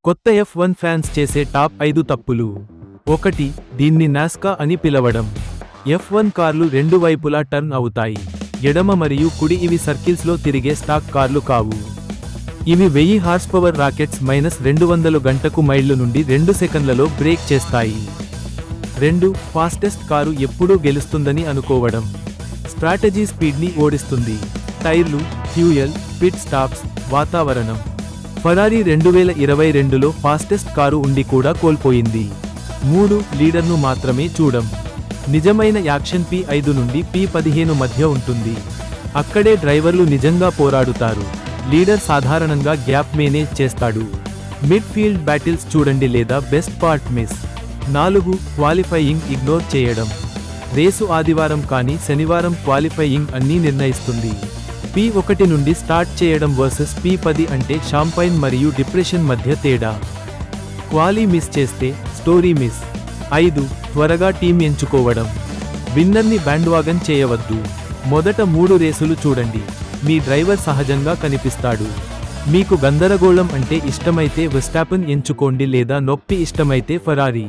కొత్త F1 fans చేసే top 5 తప్పులు. 1. దీన్ని నాస్కా అని పిలవడం. F1 కార్లు రెండు వైపులా టర్న్ అవుతాయి. ఎడమ మరియు కుడి ఇవి సర్కిల్స్లో తిరిగే స్టాక్ కార్లు కావు. ఇవి 1000 హార్స్పవర్ రాకెట్స్ -200 గంటకు మైళ్ళు నుండి 2 సెకన్లలో బ్రేక్ చేస్తాయి. 2. ఫాస్టెస్ట్ కారు ఎప్పుడూ గెలుస్తుందని అనుకోవడం. స్ట్రాటజీ స్పీడ్ని ఓడిస్తుంది. టైర్లు, ఫ్యూయల్, పిట్ స్టాప్స్, వాతావరణం. ఫెరారీ 2022లో ఫాస్టెస్ట్ కారు ఉండి కూడా కోల్పోయింది. 3. లీడర్ను మాత్రమే చూడం. నిజమైన యాక్షన్ P5 నుండి P15 మధ్య ఉంటుంది. అక్కడే డ్రైవర్లు నిజంగా పోరాడుతారు. లీడర్ సాధారణంగా గ్యాప్ మేనేజ్ చేస్తాడు. మిడ్ ఫీల్డ్ బ్యాటిల్స్ చూడండి లేదా best part miss. 4. Qualifying ignore చేయడం. రేసు ఆదివారం కానీ శనివారం క్వాలిఫైయింగ్ అన్నీ నిర్ణయిస్తుంది. P1 నుండి స్టార్ట్ చేయడం వర్సెస్ P10 అంటే షాంపైన్ మరియు డిప్రెషన్ మధ్య తేడా. క్వాలి మిస్ చేస్తే స్టోరీ మిస్. 5. త్వరగా టీం ఎంచుకోవడం. విన్నర్ని బ్యాండ్వాగన్ చేయవద్దు. మొదట 3 రేసులు చూడండి. మీ డ్రైవర్ సహజంగా కనిపిస్తాడు. మీకు గందరగోళం అంటే ఇష్టమైతే వెర్స్టాపెన్ ఎంచుకోండి లేదా నొప్పి ఇష్టమైతే ఫెరారీ.